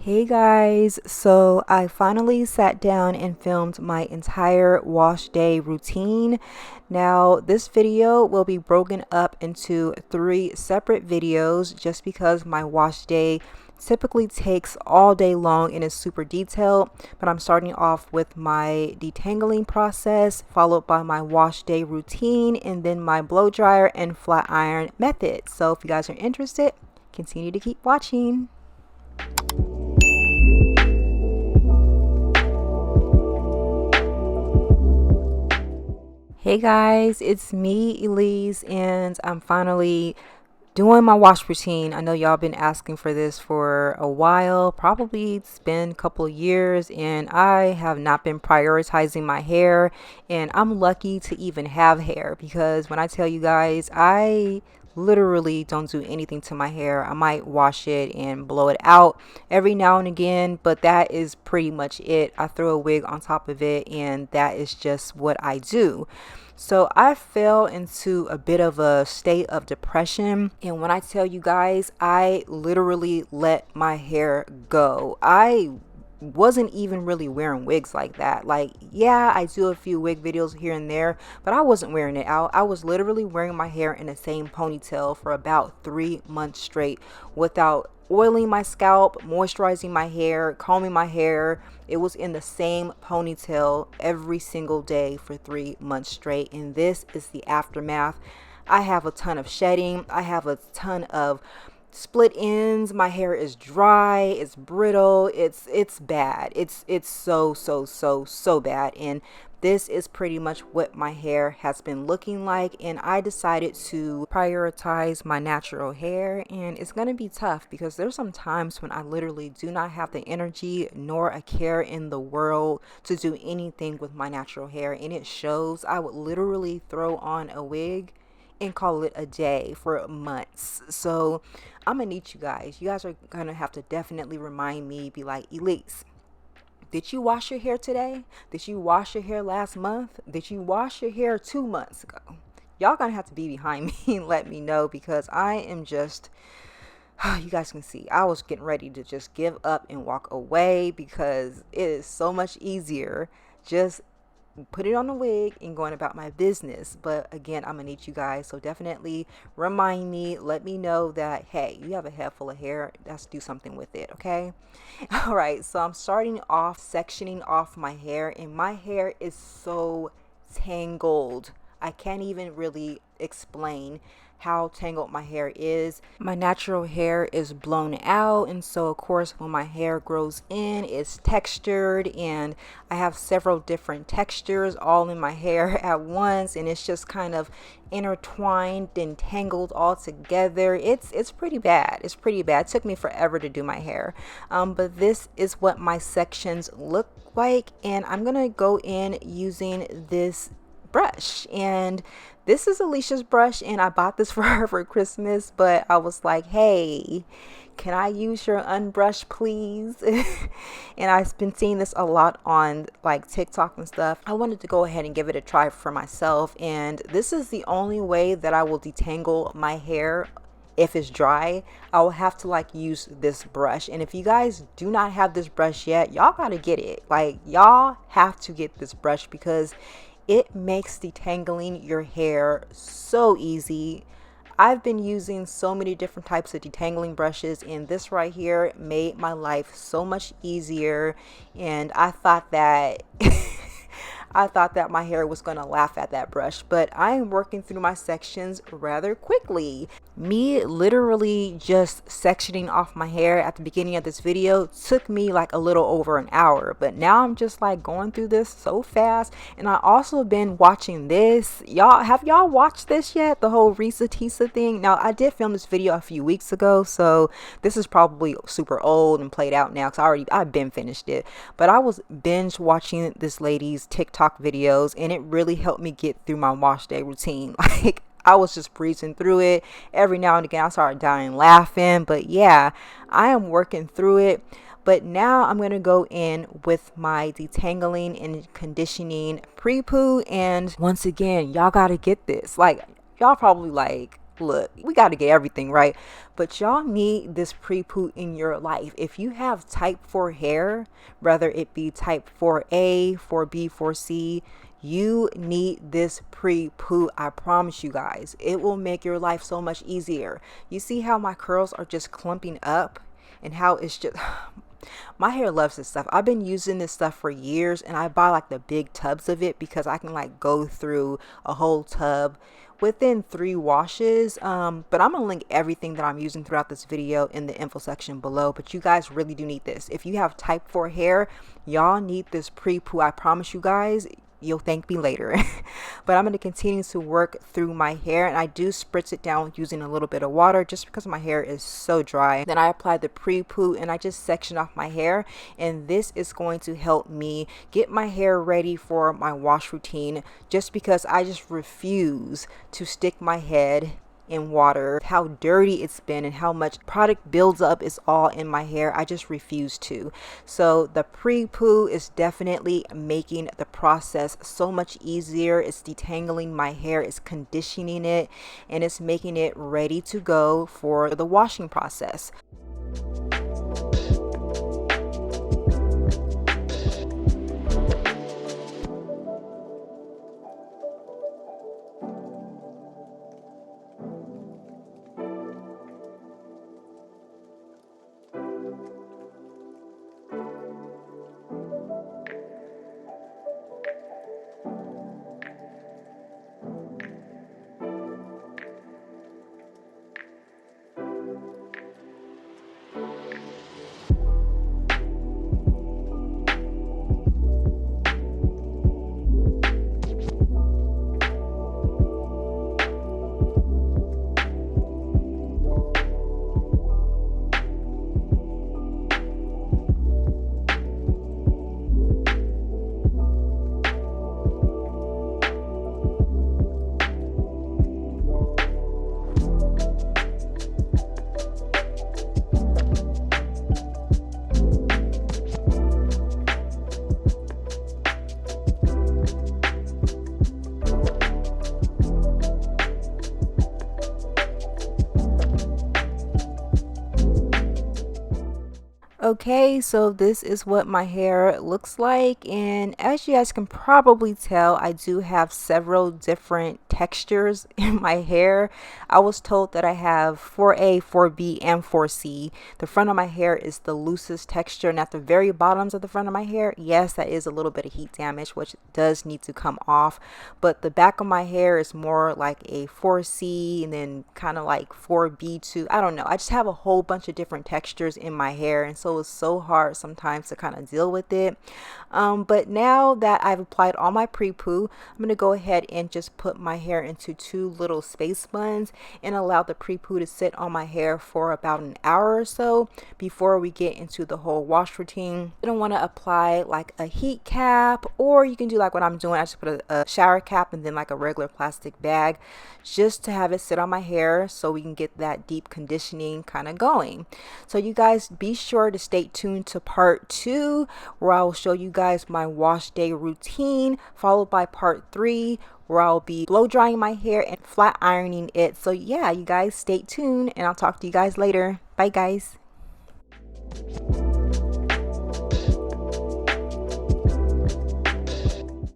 Hey guys, so I finally sat down and filmed my entire wash day routine. Now, this video will be broken up into 3 separate videos just because my wash day typically takes all day long and is super detailed, but I'm starting off with my detangling process, followed by my wash day routine, and then my blow dryer and flat iron method. So if you guys are interested, continue to keep watching. Hey guys, it's me, Elise, and I'm finally doing my wash routine. I know y'all been asking for this for a while. Probably it's been a couple of years, and I have not been prioritizing my hair, and I'm lucky to even have hair because when I tell you guys, I literally don't do anything to my hair. I might wash it and blow it out every now and again, but that is pretty much it. I throw a wig on top of it, and that is just what I do. So I fell into a bit of a state of depression. And when I tell you guys, I literally let my hair go. I wasn't even really wearing wigs like that. Like, yeah, I do a few wig videos here and there, but I wasn't wearing it out. I was literally wearing my hair in the same ponytail for about 3 months straight without oiling my scalp, moisturizing my hair, combing my hair. It was in the same ponytail every single day for 3 months straight. And this is the aftermath. I have a ton of shedding. I have a ton of split ends. My hair is dry, it's brittle, it's bad. It's so bad. And this is pretty much what my hair has been looking like, and I decided to prioritize my natural hair. And it's going to be tough because there's some times when I literally do not have the energy nor a care in the world to do anything with my natural hair, and it shows. I would literally throw on a wig and call it a day for months. So I'm gonna need you guys. You guys are gonna have to definitely remind me, be like, Elise, did you wash your hair today? Did you wash your hair last month? Did you wash your hair 2 months ago? Y'all gonna have to be behind me and let me know, because I am just, you guys can see, I was getting ready to just give up and walk away because it is so much easier just put it on a wig and going about my business. But again, I'm gonna need you guys, so definitely remind me, let me know that, hey, you have a head full of hair, let's do something with it, okay? All right, so I'm starting off sectioning off my hair, and my hair is so tangled. I can't even really explain how tangled my hair is. My natural hair is blown out, and so of course when my hair grows in, it's textured, and I have several different textures all in my hair at once, and it's just kind of intertwined and tangled all together. It's pretty bad. It's pretty bad. It took me forever to do my hair, but this is what my sections look like, and I'm gonna go in using this brush. And this is Alicia's brush, and I bought this for her for Christmas, but I was like, hey, can I use your unbrush please? And I've been seeing this a lot on like TikTok and stuff. I wanted to go ahead and give it a try for myself, and this is the only way that I will detangle my hair. If it's dry, I will have to like use this brush. And if you guys do not have this brush yet, y'all gotta get it. Like, y'all have to get this brush because it makes detangling your hair so easy. I've been using so many different types of detangling brushes, and this right here made my life so much easier. And I thought that I thought that my hair was going to laugh at that brush, but I am working through my sections rather quickly. Me literally just sectioning off my hair at the beginning of this video took me like a little over an hour, but now I'm just like going through this so fast. And I also been watching this. Have y'all watched this yet? The whole Risa Tisa thing. Now, I did film this video a few weeks ago, so this is probably super old and played out now because I've been finished it. But I was binge watching this lady's TikTok videos, and it really helped me get through my wash day routine. Like, I was just breezing through it. Every now and again I started dying laughing, but yeah, I am working through it. But now I'm going to go in with my detangling and conditioning Prepoo. And once again, y'all got to get this. Like, y'all probably like, look, we got to get everything right. But y'all need this Prepoo in your life. If you have type 4 hair, whether it be type 4A, 4B, 4C, you need this Prepoo. I promise you guys, it will make your life so much easier. You see how my curls are just clumping up and how it's just my hair loves this stuff. I've been using this stuff for years, and I buy like the big tubs of it because I can like go through a whole tub within 3 washes. But I'm gonna link everything that I'm using throughout this video in the info section below. But you guys really do need this. If you have type 4 hair, y'all need this Prepoo. I promise you guys, you'll thank me later. But I'm going to continue to work through my hair, and I do spritz it down using a little bit of water just because my hair is so dry. Then I apply the Prepoo and I just section off my hair, and this is going to help me get my hair ready for my wash routine, just because I just refuse to stick my head in water. How dirty it's been and how much product builds up is all in my hair. I just refuse to. So the Prepoo is definitely making the process so much easier. It's detangling my hair, it's conditioning it, and it's making it ready to go for the washing process. Okay, so this is what my hair looks like, and as you guys can probably tell, I do have several different textures in my hair. I was told that I have 4A, 4B, and 4C. The front of my hair is the loosest texture, and at the very bottoms of the front of my hair, yes, that is a little bit of heat damage, which does need to come off, but the back of my hair is more like a 4C and then kind of like 4B too. I don't know, I just have a whole bunch of different textures in my hair, and so it's so hard sometimes to kind of deal with it. But now that I've applied all my Prepoo, I'm going to go ahead and just put my hair into 2 little space buns and allow the Prepoo to sit on my hair for about an hour or so before we get into the whole wash routine. You don't want to apply like a heat cap, or you can do like what I'm doing. I just put a shower cap and then like a regular plastic bag just to have it sit on my hair so we can get that deep conditioning kind of going. So you guys be sure to stay tuned to part 2, where I will show you guys my wash day routine, followed by part 3, where I'll be blow drying my hair and flat ironing it. So yeah, you guys stay tuned, and I'll talk to you guys later. Bye guys.